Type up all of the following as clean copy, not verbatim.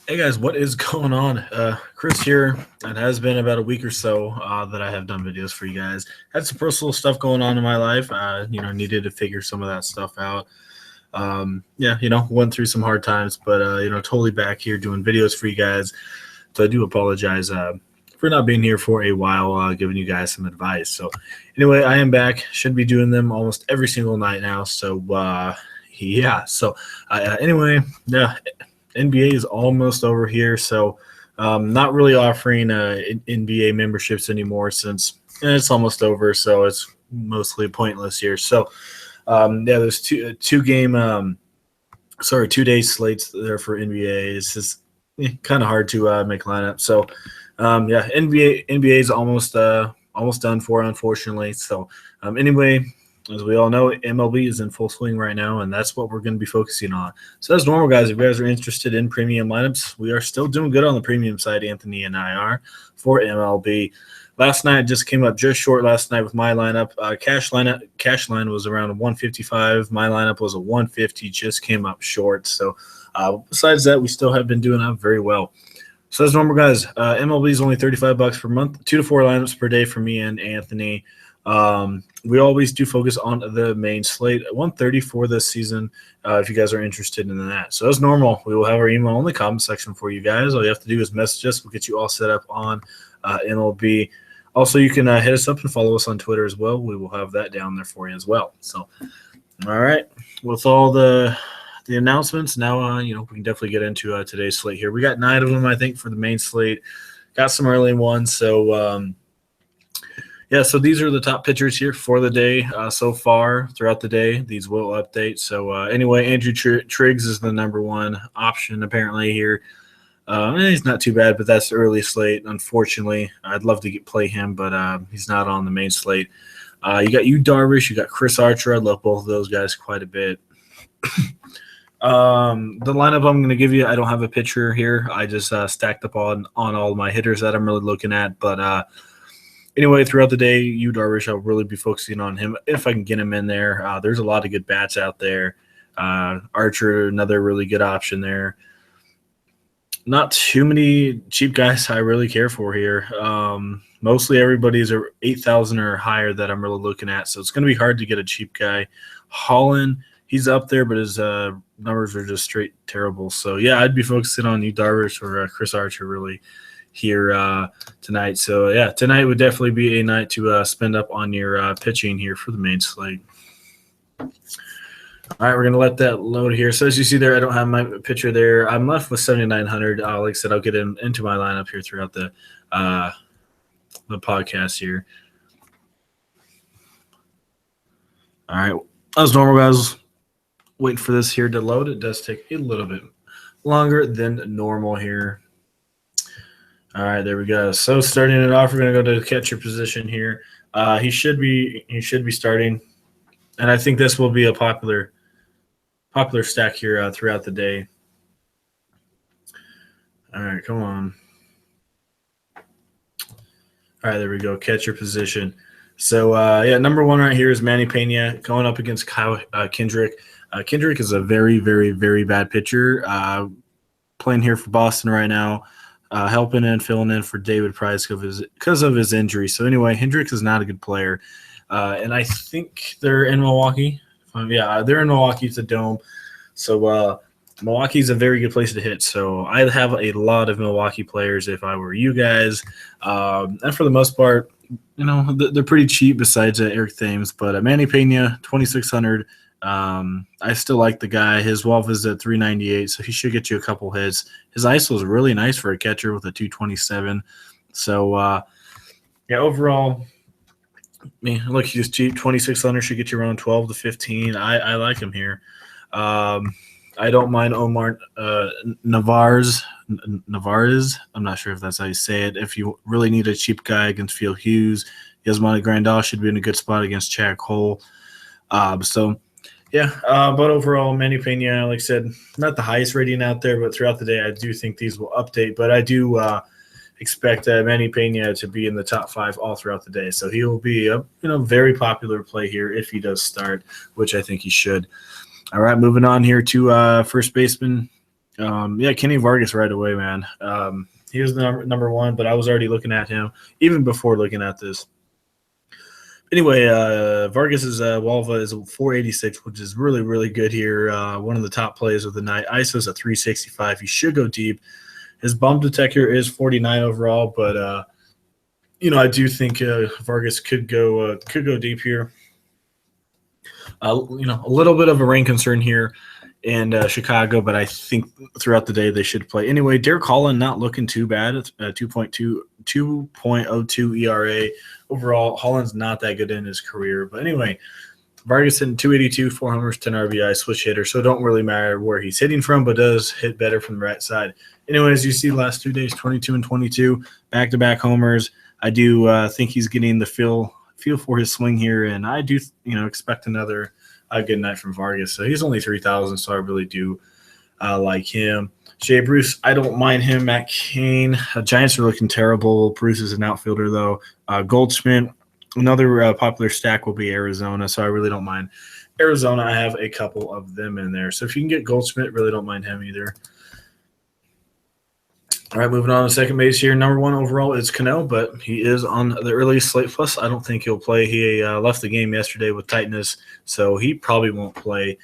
Hey guys, what is going on? Chris here. It has been about a week or so that I have done videos for you guys. Had some personal stuff going on in my life. Needed to figure some of that stuff out. Went through some hard times, but totally back here doing videos for you guys. So I do apologize for not being here for a while, giving you guys some advice. So anyway, I am back. Should be doing them almost every single night now. So yeah. So anyway, yeah. NBA is almost over here, so not really offering NBA memberships anymore since it's almost over. So it's mostly pointless here. So there's two game, 2 day slates there for NBA. It's just kind of hard to make lineup. So NBA is almost done for, unfortunately. So anyway, as we all know, MLB is in full swing right now, and that's what we're going to be focusing on. So as normal, guys, if you guys are interested in premium lineups, we are still doing good on the premium side, Anthony and I are, for MLB. Last night just came up just short last night with my lineup. Cash line was around a 155. My lineup was a 150, just came up short. So besides that, we still have been doing up very well. So as normal, guys, MLB is only $35 per month, 2 to 4 lineups per day for me and Anthony. We always do focus on the main slate at 130 for this season. If you guys are interested in that. So as normal, we will have our email in the comment section for you guys. All you have to do is message us. We'll get you all set up on MLB. Also, you can hit us up and follow us on Twitter as well. We will have that down there for you as well. So, all right, with all the announcements, now we can definitely get into today's slate here. We got 9 of them, I think, for the main slate. Got some early ones, so. So these are the top pitchers here for the day so far throughout the day. These will update. So anyway, Andrew Triggs is the number one option apparently here. He's not too bad, but that's the early slate. Unfortunately, I'd love to play him, but he's not on the main slate. You got Darvish, you got Chris Archer. I love both of those guys quite a bit. The lineup I'm going to give you, I don't have a pitcher here. I just stacked up on all of my hitters that I'm really looking at, but anyway, throughout the day, Darvish, I'll really be focusing on him if I can get him in there. There's a lot of good bats out there. Archer, another really good option there. Not too many cheap guys I really care for here. Mostly everybody's 8,000 or higher that I'm really looking at, so it's going to be hard to get a cheap guy. Holland, he's up there, but his numbers are just straight terrible. So, yeah, I'd be focusing on Darvish or Chris Archer really here tonight. So, yeah, tonight would definitely be a night to spend up on your pitching here for the main slate. All right, we're going to let that load here. So, as you see there, I don't have my pitcher there. I'm left with 7,900. Like I said, I'll get into my lineup here throughout the podcast here. All right, as normal, guys, waiting for this here to load. It does take a little bit longer than normal here. All right, there we go. So starting it off, we're going to go to catcher position here. He should be starting, and I think this will be a popular stack here throughout the day. All right, come on. All right, there we go. Catcher position. So number one right here is Manny Pena going up against Kyle Kendrick. Kendrick is a very, very, very bad pitcher. Playing here for Boston right now. Helping and filling in for David Price because of his injury. So anyway, Hendricks is not a good player, and I think they're in Milwaukee. They're in Milwaukee. It's a dome, so Milwaukee is a very good place to hit. So I have a lot of Milwaukee players if I were you guys, and for the most part, they're pretty cheap besides Eric Thames. But Manny Pena, 2,600. I still like the guy. His WALF is at 398, so he should get you a couple hits. His ISO is really nice for a catcher with a 227. So, overall, look, he's cheap. 2,600 should get you around 12 to 15. I like him here. I don't mind Omar Narvaez. I'm not sure if that's how you say it. If you really need a cheap guy against Phil Hughes, Yasmani Grandal should be in a good spot against Chad Cole. But overall, Manny Pena, like I said, not the highest rating out there, but throughout the day, I do think these will update. But I do expect Manny Pena to be in the top 5 all throughout the day. So he will be a very popular play here if he does start, which I think he should. All right, moving on here to first baseman. Yeah, Kenny Vargas right away, man. He was the number one, but I was already looking at him even before looking at this. Anyway, Vargas's Walva is a 486, which is really, really good here. One of the top plays of the night. ISO's at 365. He should go deep. His bump detector is 49 overall, but I do think Vargas could go deep here. A little bit of a rain concern here in Chicago, but I think throughout the day they should play. Anyway, Derek Holland not looking too bad. It's 2.02 ERA. Overall, Holland's not that good in his career. But anyway, Vargas hitting 282, 4 homers, 10 RBI, switch hitter. So it don't really matter where he's hitting from, but does hit better from the right side. Anyways, you see last 2 days, 22 and 22, back-to-back homers. I do think he's getting the feel for his swing here, and I do expect another good night from Vargas. So he's only 3,000, so I really do like him. Shea Bruce, I don't mind him. Matt Cain, Giants are looking terrible. Bruce is an outfielder, though. Goldschmidt, another popular stack will be Arizona, so I really don't mind Arizona. I have a couple of them in there. So if you can get Goldschmidt, really don't mind him either. All right, moving on to second base here. Number one overall is Cano, but he is on the early slate plus. I don't think he'll play. He left the game yesterday with tightness, so he probably won't play.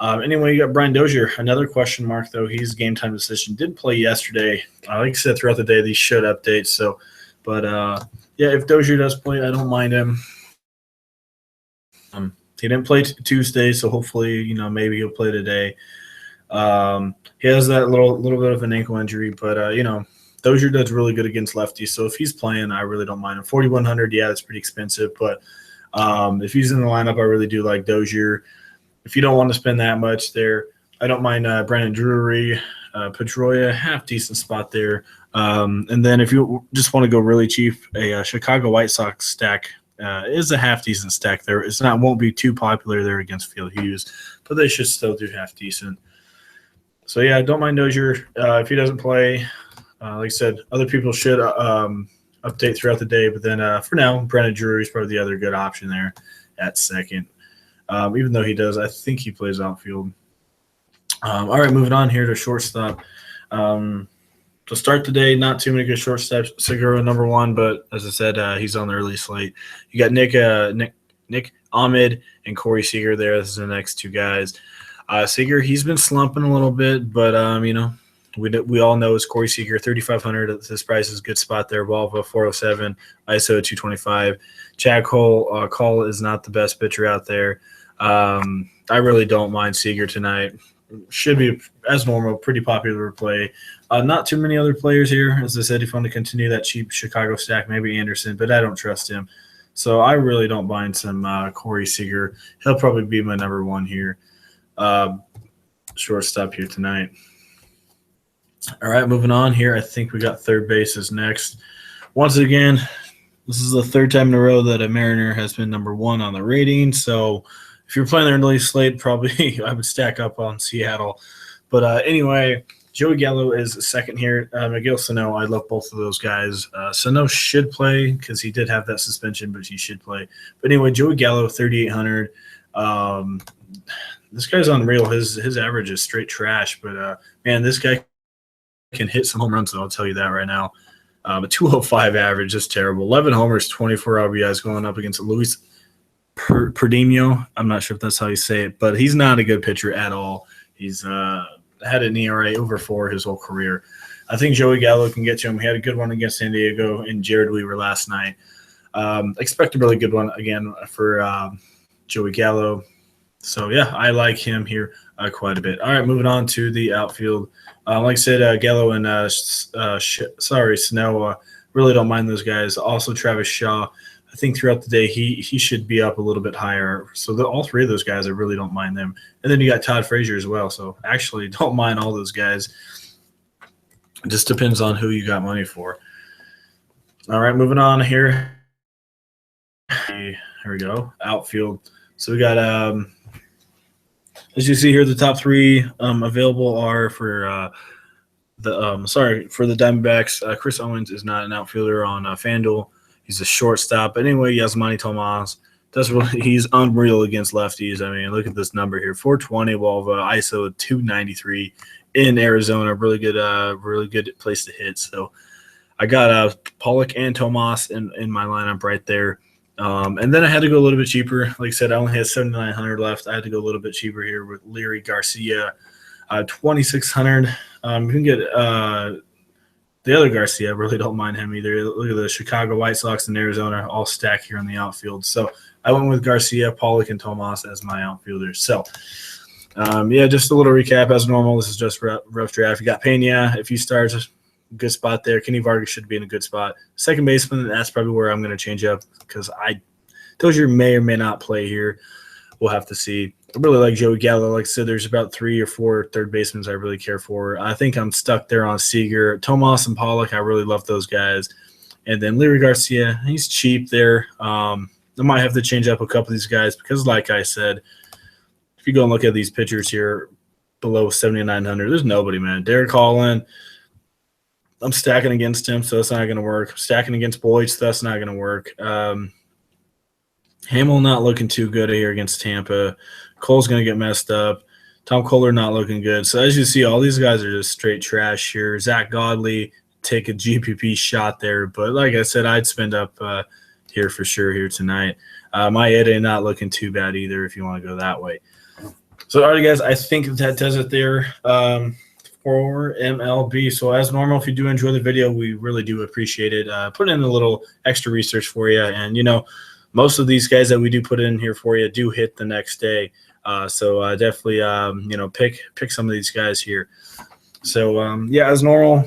Anyway, you got Brian Dozier, another question mark, though. He's game time decision. Did play yesterday. Like I said, throughout the day, these should update. So, but yeah, if Dozier does play, I don't mind him. He didn't play Tuesday, so hopefully, maybe he'll play today. He has that little bit of an ankle injury, but Dozier does really good against lefties. So if he's playing, I really don't mind him. 4,100, yeah, that's pretty expensive, but if he's in the lineup, I really do like Dozier. If you don't want to spend that much there, I don't mind Brandon Drury, Pedroia, half decent spot there. And then if you just want to go really cheap, a Chicago White Sox stack is a half decent stack there. Won't be too popular there against Field Hughes, but they should still do half decent. So yeah, don't mind Dozier if he doesn't play. Like I said, other people should update throughout the day, but then for now, Brandon Drury is probably the other good option there at second. Even though I think he plays outfield. All right, moving on here to shortstop. To start the day, not too many good shortstops. Segura number one, but as I said, he's on the early slate. You got Nick Ahmed and Corey Seager there. This is the next two guys. Seager, he's been slumping a little bit, but we all know it's Corey Seager, 3,500. This price is a good spot there. Volvo 407, ISO 225. Chad Cole is not the best pitcher out there. I really don't mind Seager tonight. Should be, as normal, pretty popular play. Not too many other players here. As I said, if you want to continue that cheap Chicago stack, maybe Anderson, but I don't trust him. So I really don't mind some Corey Seager. He'll probably be my number one here. Shortstop here tonight. All right, moving on here. I think we got third base is next. Once again, this is the third time in a row that a Mariner has been number one on the rating. So if you're playing their early slate, probably I would stack up on Seattle. But anyway, Joey Gallo is second here. Miguel Sano, I love both of those guys. Sano should play because he did have that suspension, but he should play. But anyway, Joey Gallo, 3,800. This guy's unreal. His average is straight trash, but man, this guy can hit some home runs, so I'll tell you that right now. A 205 average is terrible. 11 homers, 24 RBIs going up against Luis Perdomo. I'm not sure if that's how you say it, but he's not a good pitcher at all. He's had an ERA over 4 his whole career. I think Joey Gallo can get to him. He had a good one against San Diego and Jared Weaver last night. Expect a really good one again for Joey Gallo. So, yeah, I like him here quite a bit. All right, moving on to the outfield. Like I said, Gallo and Sano, really don't mind those guys. Also, Travis Shaw, I think throughout the day he should be up a little bit higher. So all three of those guys, I really don't mind them. And then you got Todd Frazier as well. So actually don't mind all those guys. It just depends on who you got money for. All right, moving on here. Here we go, outfield. So we got as you see here, the top three available are for the Diamondbacks. Chris Owens is not an outfielder on Fanduel. He's a shortstop. But anyway, Yasmani Tomas he's unreal against lefties. I mean, look at this number here: 420 Walva, ISO 293, in Arizona. Really good place to hit. So I got Pollock and Tomas in my lineup right there. And then I had to go a little bit cheaper. Like I said, I only had 7,900 left. I had to go a little bit cheaper here with Leary Garcia, 2,600. You can get the other Garcia. I really don't mind him either. Look at the Chicago White Sox and Arizona all stacked here in the outfield. So I went with Garcia, Pollock, and Tomas as my outfielders. So, just a little recap as normal. This is just rough draft. You got Pena. If he starts, good spot there. Kenny Vargas should be in a good spot. Second baseman, that's probably where I'm going to change up because Dozier may or may not play here. We'll have to see. I really like Joey Gallo. Like I said, there's about 3 or 4 third basemen I really care for. I think I'm stuck there on Seager. Tomas and Pollock, I really love those guys. And then Leary Garcia, he's cheap there. I might have to change up a couple of these guys because, like I said, if you go and look at these pitchers here below 7,900, there's nobody, man. Derek Holland, I'm stacking against him, so that's not going to work. I'm stacking against Boyd, so that's not going to work. Hamill not looking too good here against Tampa. Cole's going to get messed up. Tom Kohler not looking good. So as you see, all these guys are just straight trash here. Zach Godley, take a GPP shot there. But like I said, I'd spend up here for sure here tonight. Maeda not looking too bad either if you want to go that way. So, all right, guys, I think that does it there for MLB. So as normal, if you do enjoy the video, we really do appreciate it. Put in a little extra research for you. And, most of these guys that we do put in here for you do hit the next day. So definitely, pick some of these guys here. So, as normal,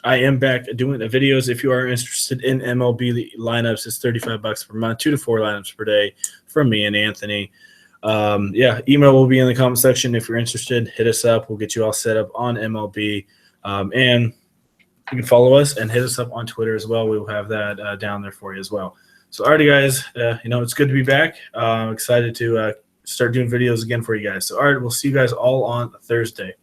I am back doing the videos. If you are interested in MLB lineups, it's $35 per month, 2 to 4 lineups per day from me and Anthony. Email will be in the comment section. If you're interested, hit us up. We'll get you all set up on MLB. And you can follow us and hit us up on Twitter as well. We'll have that down there for you as well. So, alrighty, guys, it's good to be back. Excited to start doing videos again for you guys. So, all right, we'll see you guys all on Thursday.